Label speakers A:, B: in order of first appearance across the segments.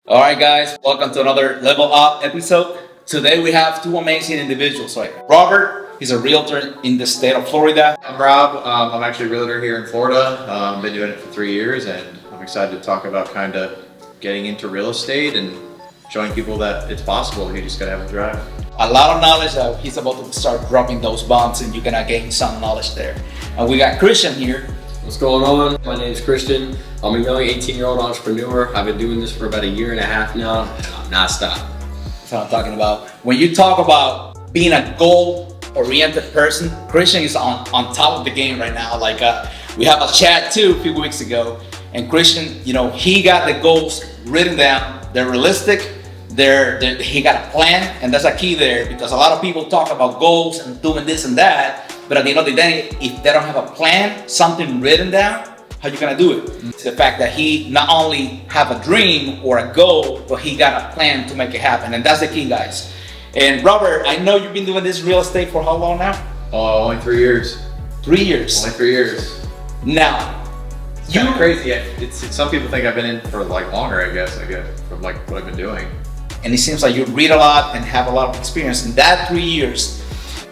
A: All right, guys, welcome to another Level Up episode. Today we have two amazing individuals. Robert, he's a realtor in the state of Florida.
B: I'm Rob. I'm actually a realtor here in Florida. Been doing it for 3 years, and I'm excited to talk about kind of getting into real estate and showing people that it's possible. You just gotta have a drive.
A: A lot of knowledge that he's about to start dropping those bombs, and you're gonna gain some knowledge there. And we got Christian here.
C: What's going on? My name is Christian. I'm a young 18-year-old entrepreneur. I've been doing this for about a year and a half now, and I'm not stopping.
A: That's what I'm talking about. When you talk about being a goal-oriented person, Christian is on top of the game right now. We have a chat too a few weeks ago, and Christian, he got the goals written down. They're realistic. He got a plan, and that's a key there, because a lot of people talk about goals and doing this and that, but at the end of the day, if they don't have a plan, something written down, how you gonna do it? It's the fact that he not only have a dream or a goal, but he got a plan to make it happen, and that's the key, guys. And Robert, I know you've been doing this real estate for how long now?
B: Only 3 years.
A: 3 years.
B: Only 3 years.
A: Now,
B: it's kind of crazy. Some people think I've been in for longer. I guess from what I've been doing.
A: And it seems like you read a lot and have a lot of experience. And that 3 years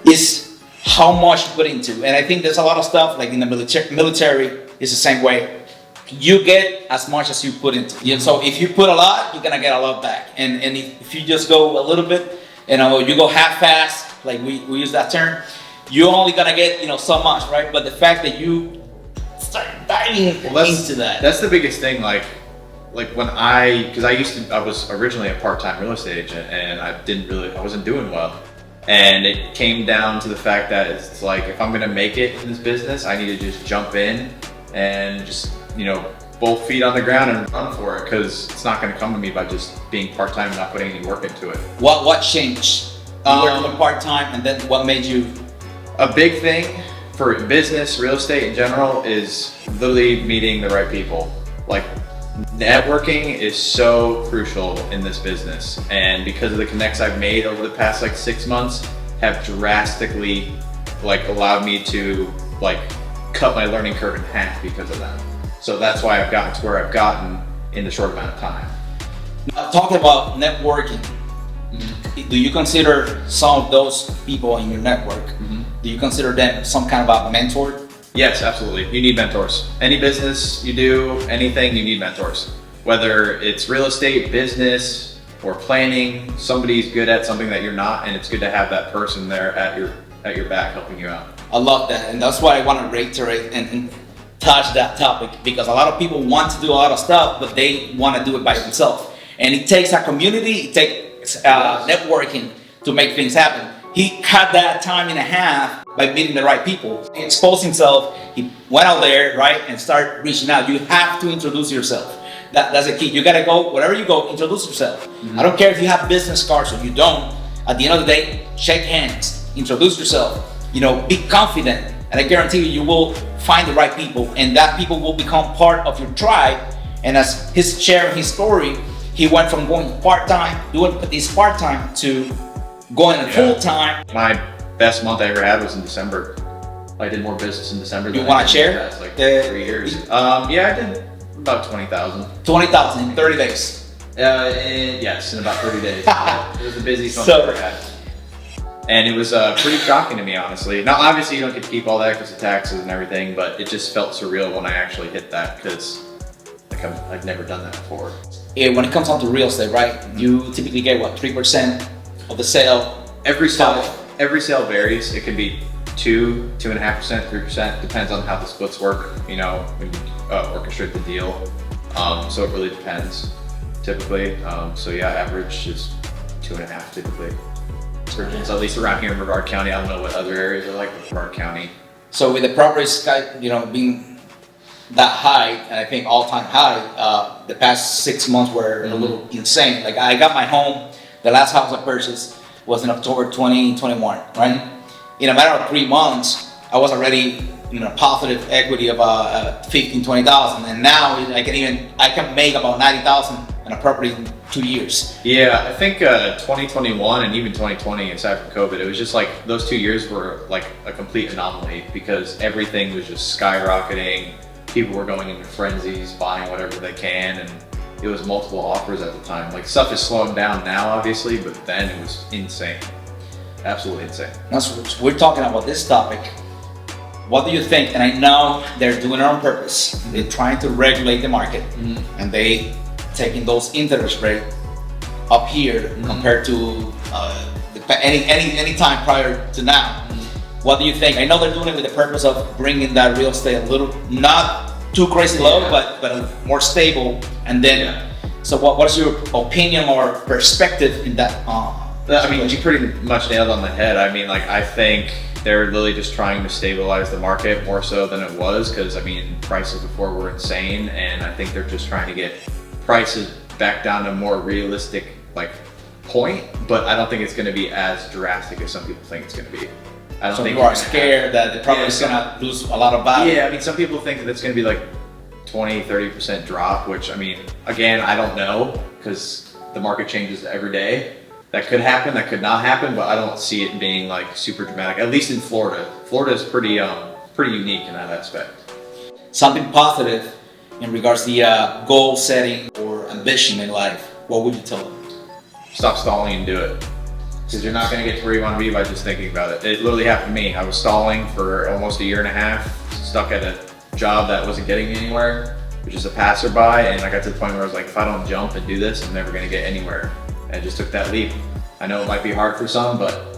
A: is how much you put into. And I think there's a lot of stuff like in the military is the same way. You get as much as you put into. So if you put a lot, you're gonna get a lot back. And if you just go a little bit, you go half-fast, like we use that term, you're only gonna get so much, right? But the fact that you start diving into that.
B: That's the biggest thing. Like when I was originally a part-time real estate agent, and I wasn't doing well. And it came down to the fact that it's like, if I'm gonna make it in this business, I need to just jump in and just, both feet on the ground and run for it, because it's not gonna come to me by just being part-time and not putting any work into it.
A: What changed? You were doing part-time, and then what made you?
B: A big thing for business, real estate in general, is literally meeting the right people. Networking is so crucial in this business, and because of the connects I've made over the past 6 months, have drastically allowed me to cut my learning curve in half because of that. So that's why I've gotten to where I've gotten in the short amount of time.
A: Now, talking about networking, do you consider some of those people in your network? Do you consider them some kind of a mentor?
B: Yes, absolutely. You need mentors. Any business you do, anything, you need mentors. Whether it's real estate, business, or planning, somebody's good at something that you're not, and it's good to have that person there at your back helping you out.
A: I love that, and that's why I want to reiterate and touch that topic, because a lot of people want to do a lot of stuff, but they want to do it by themselves. And it takes a community, it takes networking to make things happen. He cut that time and a half by meeting the right people. He exposed himself, he went out there, right, and started reaching out. You have to introduce yourself. That's the key. You gotta go, wherever you go, introduce yourself. I don't care if you have business cards or you don't. At the end of the day, shake hands, introduce yourself, be confident. And I guarantee you will find the right people, and that people will become part of your tribe. And as he's sharing his story, he went from going part-time, doing this part-time, to going full-time.
B: My best month I ever had was in December. I did more business in December than
A: you want to share?
B: Past, 3 years. I did about 20,000.
A: 20,000 in 30 days.
B: Yes, in about 30 days. It was the busiest month I ever had. And it was pretty shocking to me, honestly. Now, obviously, you don't get to keep all that because of taxes and everything, but it just felt surreal when I actually hit that, because I've never done that before.
A: Yeah, when it comes down to real estate, right? You typically get 3% of the sale.
B: Every sale varies. It can be 2.5%, 3%. Depends on how the splits work. When you orchestrate the deal. So it really depends. Typically, average is 2.5 typically. So at least around here in Brevard County, I don't know what other areas are like, but Brevard County.
A: So with the properties, being that high, and I think all-time high, the past 6 months were a little insane. I got my home, the last house I purchased was in October 2021, right? In a matter of 3 months, I was already positive equity of 15, 20,000, and now I can make about 90,000 in a property in 2 years.
B: Yeah, I think 2021 and even 2020, aside from COVID, it was just those 2 years were a complete anomaly, because everything was just skyrocketing. People were going into frenzies, buying whatever they can, and it was multiple offers at the time. Like stuff is slowing down now, obviously, but then it was insane. Absolutely insane.
A: That's, we're talking about this topic. What do you think? And I know they're doing it on purpose. They're trying to regulate the market, and they taking those interest rate up here compared to any time prior to now. What do you think? I know they're doing it with the purpose of bringing that real estate a little, not too crazy low, but more stable. And then, so what's your opinion or perspective in that?
B: I mean, you pretty much nailed on the head. I mean, like, I think they're literally just trying to stabilize the market more so than it was, because I mean, prices before were insane, and I think they're just trying to get prices back down to a more realistic like point, but I don't think it's going to be as drastic as some people think it's going to be. I don't think
A: people are scared that the property is going to lose a lot of value.
B: Yeah, I mean, some people think that it's going to be like 20-30% drop, which I mean, again, I don't know, because the market changes every day. That could happen, that could not happen, but I don't see it being like super dramatic, at least in Florida. Florida is pretty unique in that aspect.
A: Something positive in regards to the goal setting or ambition in life, what would you tell them?
B: Stop stalling and do it. Because you're not going to get to where you want to be by just thinking about it. It literally happened to me. I was stalling for almost a year and a half, stuck at a job that wasn't getting me anywhere, which is a passerby, and I got to the point where I was like, if I don't jump and do this, I'm never going to get anywhere. And I just took that leap. I know it might be hard for some, but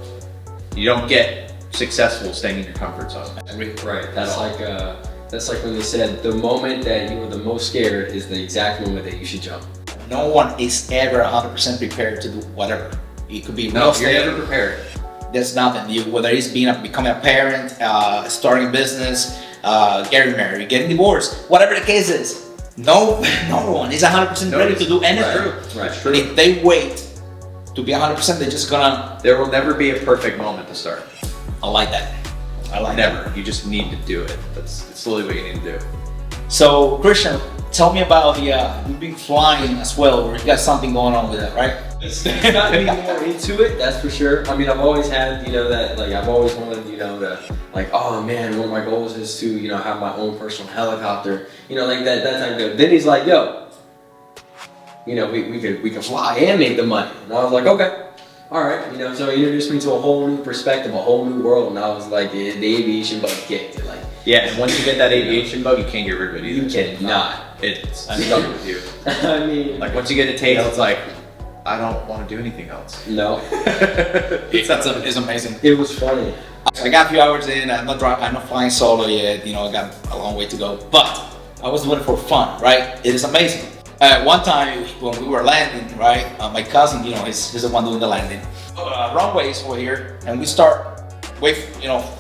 B: you don't get successful staying in your comfort zone.
C: Right. That's like when they said the moment that you were the most scared is the exact moment that you should jump.
A: No one is ever 100% prepared to do whatever. It could be
C: No, you're never prepared.
A: There's nothing. Whether it's becoming a parent, starting a business, getting married, getting divorced, whatever the case is. No one is 100% ready to do anything.
B: Right. True.
A: If they wait to be 100%, they're just gonna.
B: There will never be a perfect moment to start.
A: I like that. I like
B: never.
A: that.
B: You just need to do it. That's literally what you need to do.
A: So, Christian, tell me about you've been flying as well, or you got something going on with that, right?
C: It's got me more into it, that's for sure. I mean, I've always had, that, like, I've always wanted, to, like, oh man, one of my goals is to, have my own personal helicopter, like that type of thing. Then he's like, yo, we can fly and make the money. And I was like, okay, all right, so he introduced me to a whole new perspective, a whole new world, and I was like, the aviation bug kicked it, like.
B: Yeah, and once you get that aviation bug, you can't get rid of it either.
C: You cannot.
B: It's stuck with you.
C: I mean,
B: like once you get a taste, it's like, I don't want to do anything else.
C: No.
A: It's amazing.
C: It was funny.
A: I got a few hours in. I'm not flying solo yet. I got a long way to go. But I was doing it for fun, right? It is amazing. One time when we were landing, right? My cousin, he's the one doing the landing. Runways over here, and we start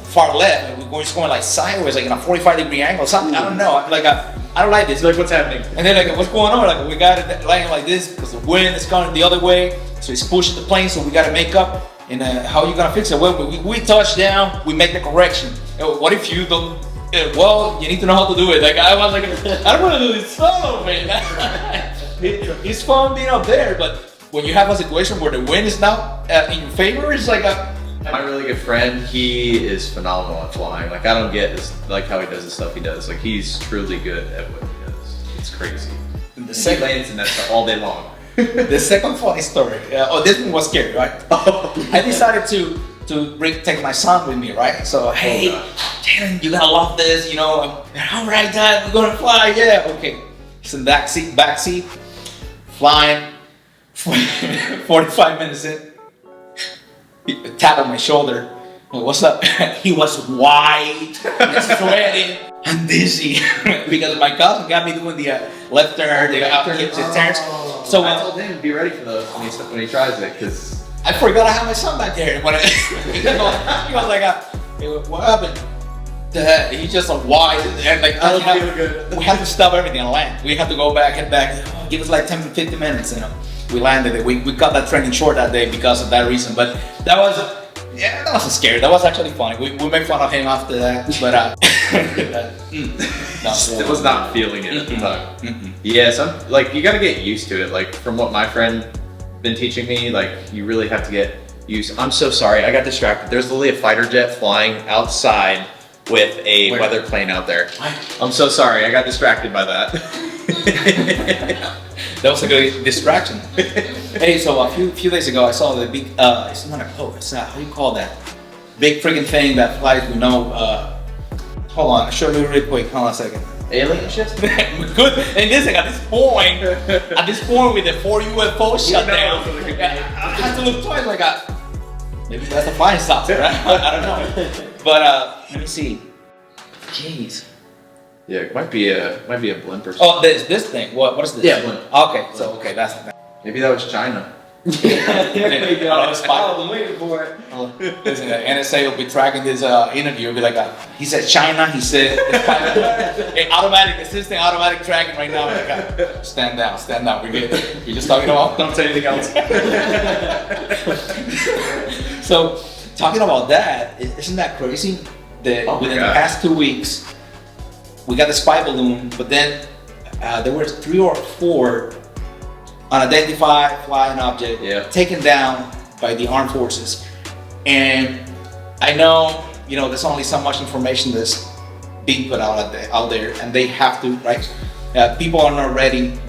A: far left, and we're just going like sideways, like in a 45-degree angle, something. I don't know. I don't like this. Like, what's happening? And then like, what's going on? Like, we got it landing like this because the wind is coming the other way, so it's pushing the plane. So we got to make up. And how are you gonna fix it? Well, we touch down, we make the correction. What if you don't? Well, you need to know how to do it. Like I was like, I don't want to do this solo, man. It's fun being up there, but when you have a situation where the wind is now in your favor, it's like
B: my really good friend, he is phenomenal at flying. Like I don't get this, like how he does the stuff he does. Like he's truly good at what he does. It's crazy. He lands and that's all day long.
A: The second funny story. This one was scary, right? I decided to take my son with me, right? So hey, Darren, you gotta love this, all right, Dad, we're gonna fly, yeah, okay. He's in the back seat, flying. 45 minutes in, he tapped on my shoulder. What's up? He was white, and sweating, and dizzy because my cousin got me doing the left turn, the turns. So
B: I told him to be ready for those when he tries it, because
A: I forgot I had my son back there. When he was like, hey, what happened? He's just a white, and like
B: I don't feel good.
A: We had to stop everything and land. We had to go back and back. Give us like 10-15 minutes, We landed it. We cut that training short that day because of that reason. But that wasn't scary. That was actually funny. We made fun of him after that. But
B: I was not feeling it at the time. Yes, you got to get used to it. Like from what my friend been teaching me, like you really have to get used. I'm so sorry, I got distracted. There's literally a fighter jet flying outside with a weather plane out there. I'm so sorry, I got distracted by that.
A: That was a good distraction. Hey, so a few days ago, I saw the big. It's not a quote. It's not. How do you call that? Big freaking thing that flies. We know. Hold on. I'll show you real quick. Hold on a second.
B: Alien shit?
A: Good. And listen, at this point with the 4 UFO shutdown, I had to look twice. Like, maybe that's a flying saucer. Right? I don't know. But let me see. Jeez.
B: Yeah, it might be a blimp or something.
A: Oh, this thing. What is this?
B: Yeah, blimp.
A: Okay, so that's the thing.
B: Maybe that was China.
C: There we go.
A: Oh,
C: I'm waiting for it.
A: Listen, the NSA will be tracking this interview. It'll be like, he said China, he said automatic assistant, automatic tracking right now. Like, stand down, we're good. You're just talking about, don't say anything else. So, talking about that, isn't that crazy? That within the past 2 weeks, we got the spy balloon, but then there were 3 or 4 unidentified flying object taken down by the armed forces. And I know, there's only so much information that's being put out there, and they have to, right? People are not ready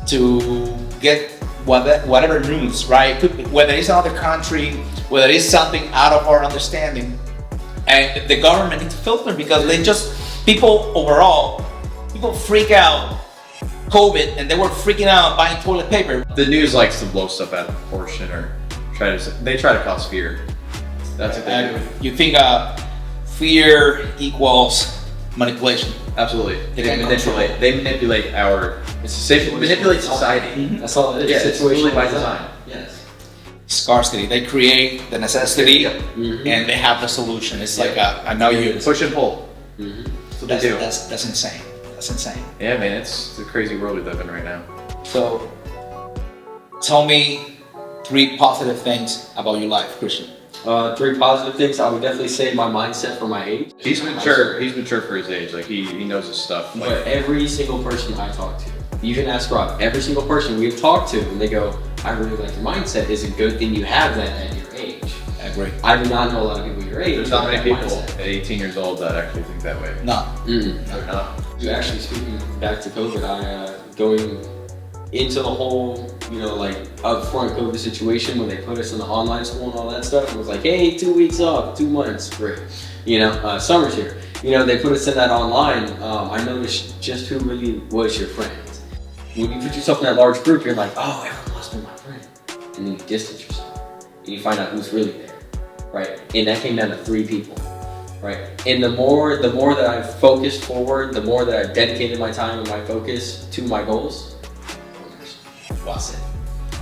A: to get whatever news, right? Whether it's another country, whether it's something out of our understanding, and the government needs to filter, because people freak out COVID, and they were freaking out buying toilet paper.
B: The news likes to blow stuff out of proportion, or try to cause fear. That's what they do.
A: You think fear equals manipulation?
B: Absolutely. They manipulate our. Manipulate society.
C: Mm-hmm. That's all it is.
B: Yeah, situation by design.
C: Yes.
A: Scarcity. They create the necessity, and they have the solution. It's like I know you
B: push and pull.
C: Mm-hmm.
B: That's what they do.
A: That's insane. That's insane.
B: Yeah, man, it's a crazy world we live in right now.
A: So, tell me 3 positive things about your life, Christian.
C: 3 positive things. I would definitely say my mindset for my age.
B: He's mature. He's mature for his age. Like he knows his stuff. Like,
C: but every single person I talk to, you can ask Rob. Every single person we've talked to, and they go, "I really like your mindset. It's a good thing you have that at your age."
A: I agree.
C: I do not know a lot of people your age.
B: There's not many people at 18 years old that actually think that way.
A: No.
B: They're not.
C: Actually, speaking back to COVID, going into the whole, upfront COVID situation when they put us in the online school and all that stuff, it was like, hey, 2 weeks off, 2 months, great. Summer's here. They put us in that online. I noticed just who really was your friend. When you put yourself in that large group, you're like, oh, everyone must be my friend. And then you distance yourself. And you find out who's really there, right? And that came down to 3 people. Right, and the more that I've focused forward, the more that I've dedicated my time and my focus to my goals.
A: Was it?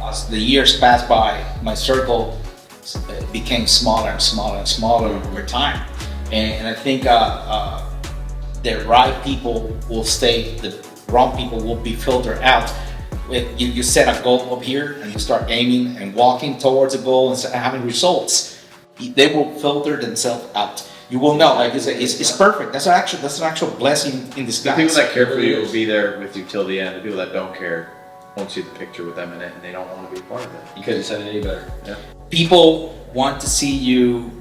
A: As the years passed by, my circle became smaller and smaller and smaller over time, and I think the right people will stay, the wrong people will be filtered out. You set a goal up here, and you start aiming and walking towards a goal and having results. They will filter themselves out. You will know, like it's perfect. That's an actual blessing in disguise.
B: The people that care for you will be there with you till the end. The people that don't care won't see the picture with them in it, and they don't want to be a part of it.
C: You couldn't have said it any better.
B: Yeah.
A: People want to see you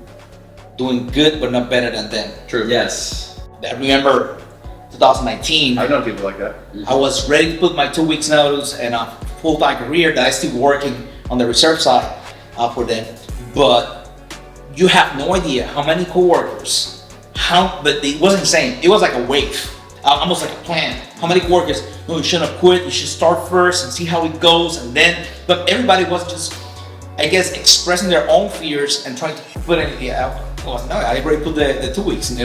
A: doing good, but not better than them.
B: True.
C: Yes.
A: I remember 2019.
B: I've known people like that.
A: I was ready to put my 2 weeks notice and a full-time career that I still working on the research side for them, but you have no idea how many coworkers, but it wasn't insane. It was like a wave, almost like a plan. How many coworkers, no, you shouldn't have quit, you should start first and see how it goes, and then, but everybody was just, I guess, expressing their own fears and trying to put it out. No, I already put the 2 weeks, and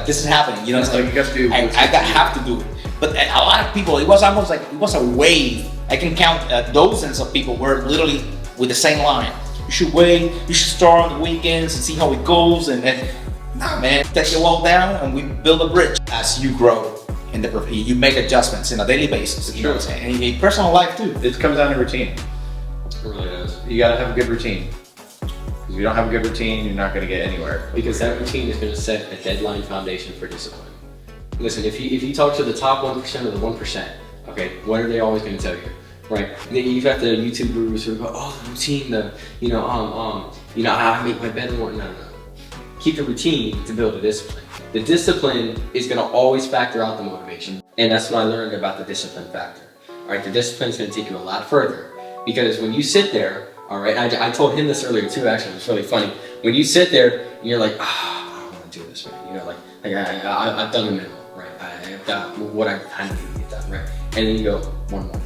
A: this is happening, it's like,
B: you got to do
A: I have to do it. But a lot of people, it was almost like, it was a wave. I can count dozens of people were literally with the same line. You should wait, you should start on the weekends and see how it goes, and then, nah man, take it all down and we build a bridge. As you grow in you make adjustments on a daily basis, you know what I'm saying? And in personal life too.
B: It comes down to routine.
C: It really does.
B: You gotta have a good routine. Because if you don't have a good routine, you're not gonna get anywhere.
C: Because that routine is gonna set a deadline foundation for discipline. Listen, if you talk to the top 1% of the 1%, okay, what are they always gonna tell you? Right, you've got the YouTube gurus who go, oh, the routine, I make my bed in the morning. No. Keep the routine to build a discipline. The discipline is gonna always factor out the motivation. And that's what I learned about the discipline factor. All right, the discipline is going to take you a lot further, because when you sit there, all right, I told him this earlier too. Actually, it's really funny. When you sit there and you're like, I don't want to do this, man. You know, like I've done the minimum, right? I've got what I kind of need to get done, right? And then you go one more,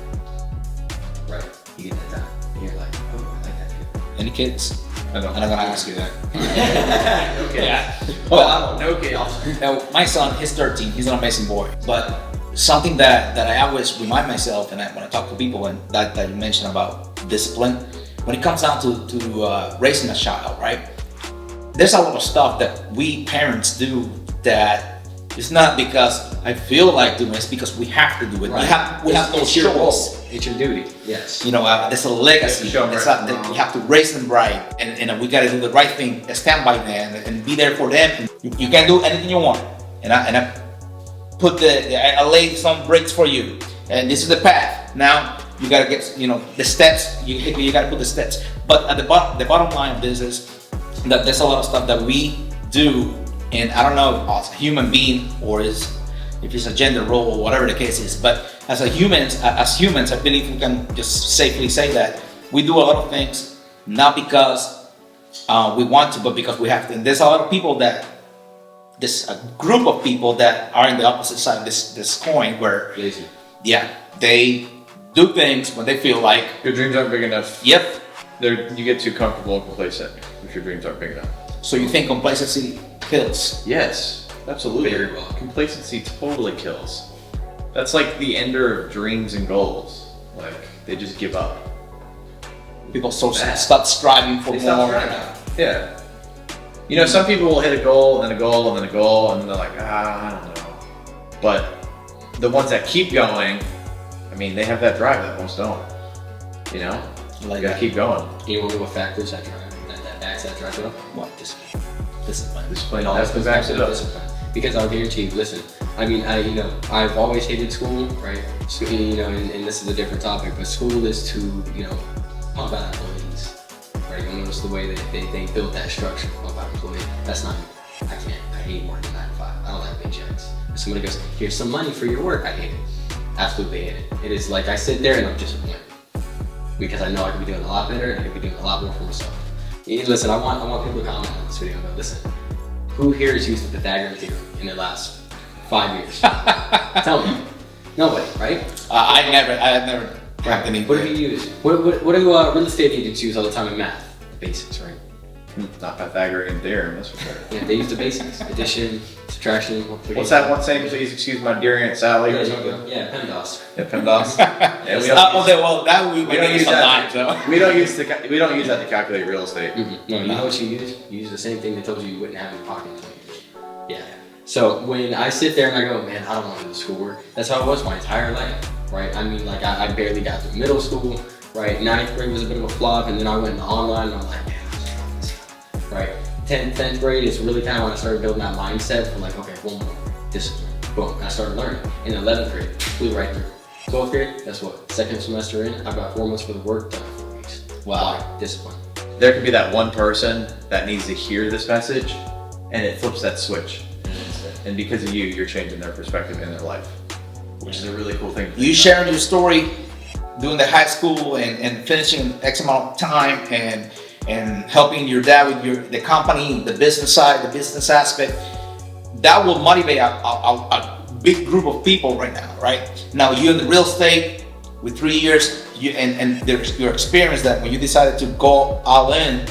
C: right? You get that done, and you're like, oh, I like that too.
A: Any kids?
B: I don't.
A: I'm not gonna ask you that.
B: Okay.
A: Yeah.
B: Well, no kids.
A: Now, my son, he's 13. He's an amazing boy. But something that I always remind myself, and when I talk to people, and that you mentioned about discipline, when it comes down to raising a child, right? There's a lot of stuff that we parents do that it's not because I feel like doing it, it's because we have to do it.
C: Right.
A: We have no
C: it's your role.
A: choice.
C: It's your duty. Yes.
A: You know, there's a legacy.
B: Show 'em
A: It's
B: right
A: not
B: from
A: that
B: wrong.
A: we have to raise them right, and we got to do the right thing, stand by them, and be there for them. You can do anything you want, and I put I laid some bricks for you, and this is the path. Now you got to get the steps. You got to put the steps. But at the bottom line of this is that there's a lot of stuff that we do, and I don't know as a human being or if it's a gender role or whatever the case is, but as humans, I believe we can just safely say that we do a lot of things not because we want to, but because we have to. And there's a lot of people a group of people that are in the opposite side of this coin, where
C: Lazy.
A: they do things when they feel like.
B: Your dreams aren't big enough.
A: Yep.
B: You get too comfortable and complacent if your dreams aren't big enough.
A: So you think complacency kills?
B: Yes, absolutely.
C: Very well.
B: Complacency totally kills. That's like the ender of dreams and goals. Like, they just give up.
A: People stop striving for
B: They stop
A: more.
B: striving. Yeah. You know, some people will hit a goal and then a goal and then a goal and then they're like, I don't know. But the ones that keep going, I mean, they have that drive that most don't. You know?
A: Like
B: You gotta keep going.
C: You know what factors that drive that backs that drive up?
A: What? Discipline.
B: Discipline.
C: No,
B: That's what backs it up.
C: discipline. Because I'll guarantee you, listen, I mean, I've always hated school, right? So, and this is a different topic, but school is to, pump out employees, right? You'll notice the way they built that structure, pump out employees. That's not me. I hate working 9 to 5. I don't like paychecks. If somebody goes, here's some money for your work, I hate it. Absolutely hate it. It is like I sit there and I'm disappointed. Because I know I could be doing a lot better and I could be doing a lot more for myself. Listen, I want people to comment on this video and go, listen, who here has used the Pythagorean theorem in the last 5 years? Tell me. Nobody, right?
A: I have never cracked any.
C: What have you used? What do real estate agents use all the time in math? The basics, right?
B: Not Pythagorean theorem, that's for sure.
C: Yeah, they use the basics. Addition, subtraction, multiplication.
B: What's that one saying? Please excuse my dear Aunt Sally.
C: Yeah, PEMDAS.
B: Yeah, PEMDAS. Yeah,
A: That we
B: don't use
A: sometimes.
B: that. We don't use that to calculate real estate.
C: Mm-hmm. No, you know what you use? You use the same thing they told you wouldn't have in your pocket in 20 years. Yeah. So when I sit there and I go, man, I don't want to do the schoolwork. That's how it was my entire life, right? I mean, like I barely got through middle school, right? 9th grade was a bit of a flop, and then I went online and I'm like, man, right? 10th grade is really kind of when I started building that mindset for like, okay, one more, discipline, boom. And I started learning. In 11th grade, flew right through. 12th grade, guess what? Second semester in, I've got 4 months for the work, done in 4 weeks.
A: Wow.
C: Why? Discipline.
B: There could be that one person that needs to hear this message, and it flips that switch. And because of you, you're changing their perspective in their life, which is a really cool thing.
A: You sharing your story, doing the high school and finishing X amount of time and helping your dad with the company, the business side, the business aspect, that will motivate a big group of people right now, right? Now you in the real estate with 3 years, and there's your experience that when you decided to go all in,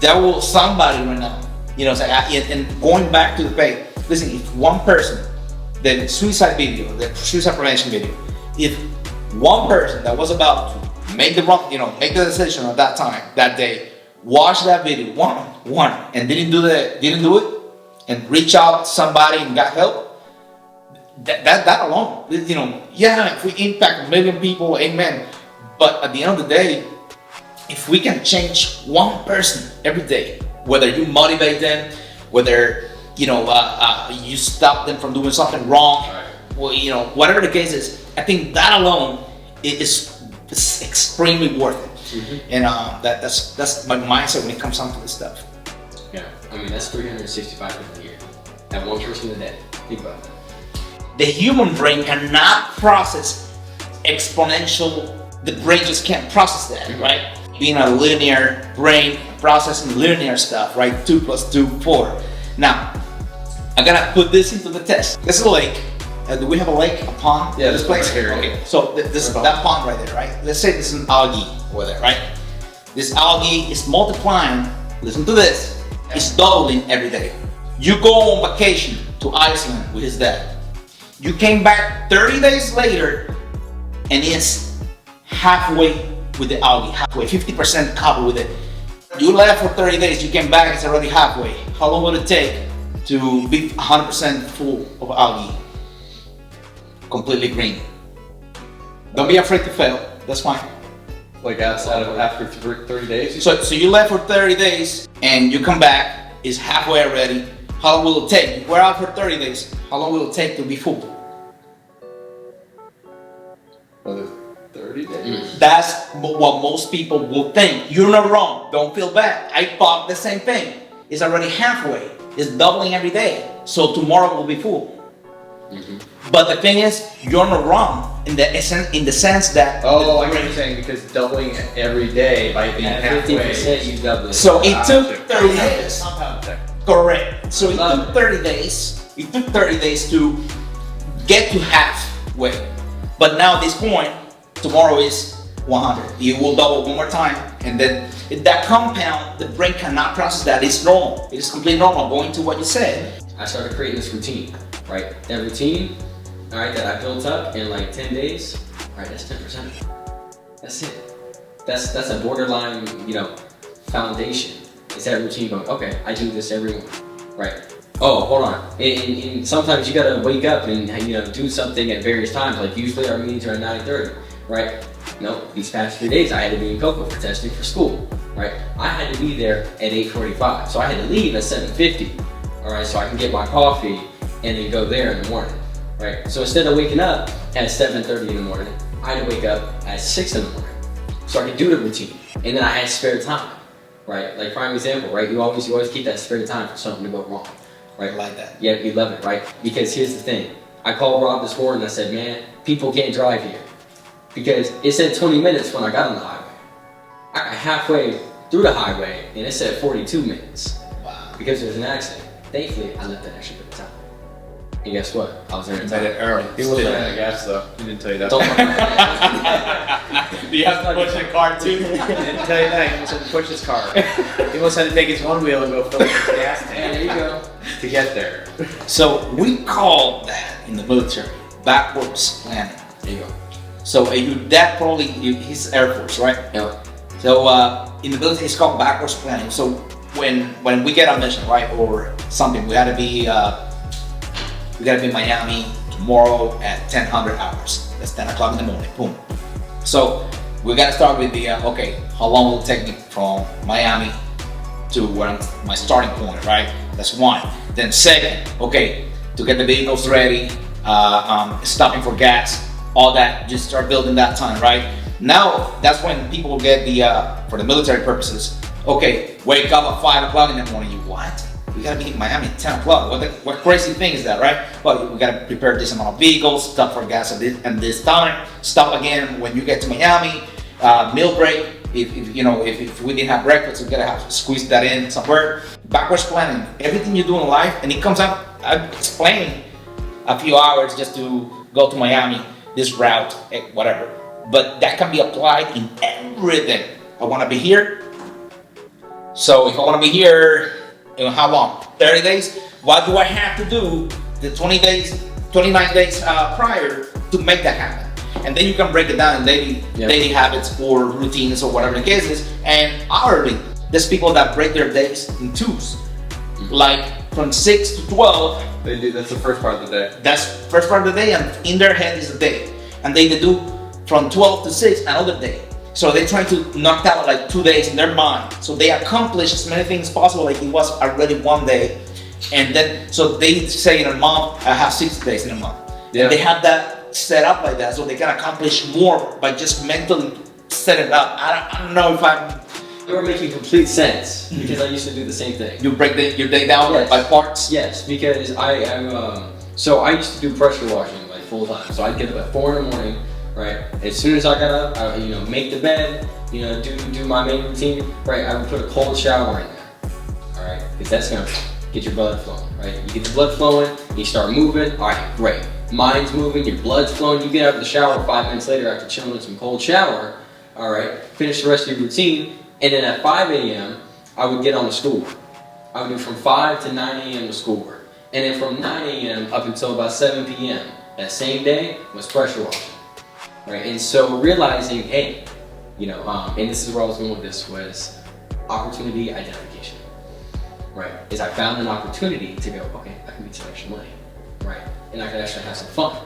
A: that will somebody right now, say, and going back to the page, listen, if one person, the suicide video, the suicide prevention video, if one person that was about to make the decision at that time, that day, watch that video, one, and didn't do it, and reach out to somebody and got help, that alone, if we impact 1 million people, amen. But at the end of the day, if we can change one person every day, whether you motivate them, whether you stop them from doing something wrong, well, whatever the case is, I think that alone is extremely worth it. Mm-hmm. And that's my mindset when it comes down to this stuff.
C: Yeah, I mean that's 365 days a year. That one person a day. Think about that.
A: The human brain cannot process exponential, the brain just can't process that, right? Being a linear brain, processing linear stuff, right? 2 + 2, 4. Now, I'm gonna put this into the test. This is a lake. Do we have a lake, a pond?
B: Yeah,
A: this
B: there's one
A: place
B: right here.
A: Okay, so this that pond right there, right? Let's say this is an algae over there, right? This algae is multiplying. Listen to this. It's doubling every day. You go on vacation to Iceland with his dad. You came back 30 days later, and it's halfway with the algae, halfway, 50% covered with it. You left for 30 days, you came back, it's already halfway. How long will it take to be 100% full of algae? Completely green. Don't be afraid to fail, that's fine.
B: Like after 30 days?
A: So you left for 30 days and you come back, it's halfway already. How long will it take? We're out for 30 days. How long will it take to be full?
B: Another 30 days?
A: That's what most people will think. You're not wrong. Don't feel bad. I thought the same thing. It's already halfway. It's doubling every day. So tomorrow will be full. But the thing is, you're not wrong in the sense that.
B: Oh, I get what you're saying, because doubling every day by being
C: At
B: halfway.
C: 50%, you double it.
A: So it took 30 days.
B: Compound effect.
A: Correct. So it took 30 days. It took 30 days to get to halfway. But now at this point, tomorrow is 100. You will double one more time, and then that compound, the brain cannot process that. It's normal. It is completely normal. Going to what you said.
C: I started creating this routine, right? That routine, all right, that I built up in like 10 days, all right, that's 10%. That's it. That's a borderline, foundation. It's that routine going, okay, I do this every morning, right? Oh, hold on. And sometimes you gotta wake up and do something at various times. Like usually our meetings are at 9:30, right? These past 3 days I had to be in Cocoa for testing for school, right? I had to be there at 8:45, so I had to leave at 7:50, all right, so I can get my coffee and then go there in the morning, right? So instead of waking up at 7:30 in the morning, I had to wake up at 6 in the morning, so I could do the routine, and then I had spare time, right? Like prime example, right? You always keep that spare time for something to go wrong. Right?
A: Like that.
C: Yeah, you love it, right? Because here's the thing. I called Rob this morning and I said, man, people can't drive here. Because it said 20 minutes when I got on the highway. I got halfway through the highway and it said 42 minutes.
A: Wow.
C: Because there was an accident. Thankfully, I left that extra bit of time. And guess what? I was there in
A: Made
C: time.
A: it early.
B: He wasn't out of gas though. He didn't tell you that.
C: Don't worry.
A: Do you have to push the car too?
B: He didn't tell you that. He almost had to push his car. He almost had to take his one wheel and go fill up his gas
C: And
B: tank
C: there you go.
B: to get there.
A: So we call that in the military backwards planning.
C: There you go.
A: So your dad probably he's Air Force, right?
C: Yep.
A: So in the military it's called backwards planning. So when we get on mission, right, or something, we gotta be in Miami tomorrow at 10:00 hours. That's 10 o'clock in the morning. Boom. So we gotta start with the okay. How long will it take me from Miami to where my starting point, right? That's one. Then second, okay, to get the vehicles ready, stopping for gas, all that. Just start building that time, right? Now that's when people get the for the military purposes. Okay, wake up at 5 o'clock in the morning. You what? We gotta be in Miami at 10 o'clock. What crazy thing is that, right? Well, we gotta prepare this amount of vehicles, stop for gas at this time, stop again when you get to Miami, meal break. If we didn't have breakfast, we gotta have to squeeze that in somewhere. Backwards planning, everything you do in life, and it comes out. I'm explaining a few hours just to go to Miami, this route, whatever. But that can be applied in everything. I wanna be here. So if I wanna be here, how long? 30 days? What do I have to do the 29 days prior to make that happen? And then you can break it down in daily habits or routines or whatever the case is. And hourly, there's people that break their days in twos. Like from 6 to 12.
B: They do. That's the first part of the day.
A: That's first part of the day, and in their head is the day. And they do from 12 to 6 another day. So they try to knock out like 2 days in their mind. So they accomplish as many things possible like it was already one day. And then, so they say in a month, I have 6 days in a month.
B: Yeah.
A: And they have that set up like that so they can accomplish more by just mentally set it up. I don't know if
C: You're making complete sense because I used to do the same thing.
A: you break your day down
C: Yes.
A: by parts.
C: Yes, because so I used to do pressure washing like full time. So I'd get up at 4 in the morning, right? As soon as I got up, I would, make the bed, do my main routine, right? I would put a cold shower in there, all right? Because that's gonna get your blood flowing, right? You get the blood flowing, you start moving, all right, great. Mind's moving, your blood's flowing, you get out of the shower 5 minutes later after chilling in some cold shower, all right? Finish the rest of your routine, and then at 5 a.m., I would get on the schoolwork. I would do from 5 to 9 a.m. to schoolwork. And then from 9 a.m. up until about 7 p.m. that same day was pressure washing, right? And so realizing, hey, and this is where I was going with this, was opportunity identification, right? Is I found an opportunity to go, okay, I can make some extra money, right? And I can actually have some fun.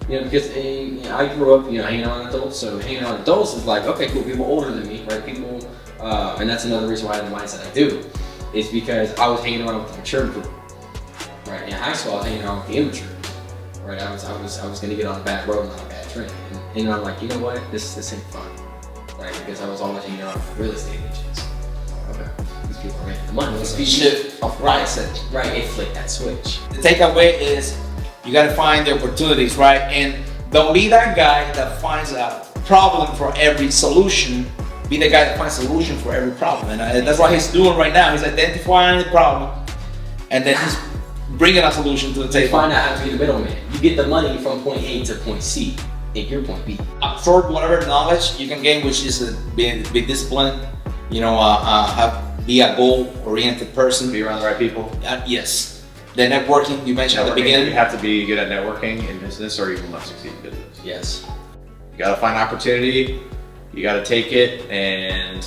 C: Because I grew up, hanging out with adults, so hanging out with adults is like, okay, cool, people older than me, right? People, and that's another reason why I have the mindset I do, is because I was hanging around with the mature group, right? In high school, I was hanging around with the immature, right? I was gonna get on a bad road, not a bad train, and I'm like, you know what? This ain't fun, right? Because I was always hanging around with real estate agents. Okay, these people are making the money.
A: It's the shift of mindset.
C: Right, it flipped that switch.
A: The takeaway is you got to find the opportunities, right? And don't be that guy that finds a problem for every solution. Be the guy that finds a solution for every problem. And that's what he's doing right now. He's identifying the problem and then he's bringing a solution to the table.
C: Find out how to be the middleman. You get the money from point A to point C at your point B.
A: Absorb whatever knowledge you can gain, which is be disciplined, be a goal-oriented person.
B: Be around the right people.
A: Yes. The networking you mentioned at the beginning.
B: You have to be good at networking in business or you will not succeed in business.
C: Yes.
B: You gotta find opportunity, you gotta take it, and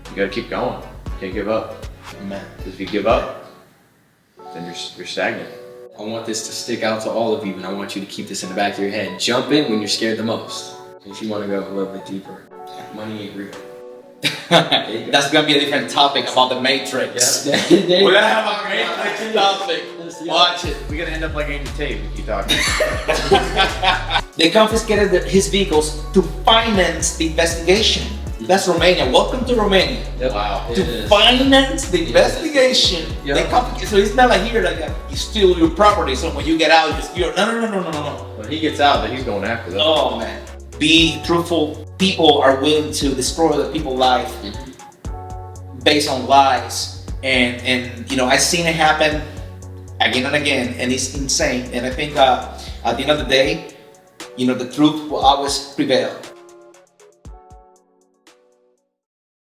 B: you gotta keep going. You can't give up.
A: Man.
B: Because if you give up, then you're stagnant.
C: I want this to stick out to all of you, and I want you to keep this in the back of your head. Jump in when you're scared the most. If you want to go a little bit deeper, money ain't real.
A: That's gonna be a different topic about the Matrix.
C: Yeah.
A: We're gonna have a Matrix topic. Watch it.
B: We're gonna end up like Angel Tate if you keep talking.
A: They confiscated his vehicles to finance the investigation. That's Romania. Welcome to Romania.
C: Yep.
B: Wow.
A: To finance the investigation.
C: Yep.
A: They confiscate. So it's not like here, like you steal your property. So when you get out, you steal. No.
B: When he gets out, then he's going after them.
A: Oh man. Be truthful. People are willing to destroy the people's life based on lies, and I've seen it happen again and again, and it's insane. And I think at the end of the day, the truth will always prevail.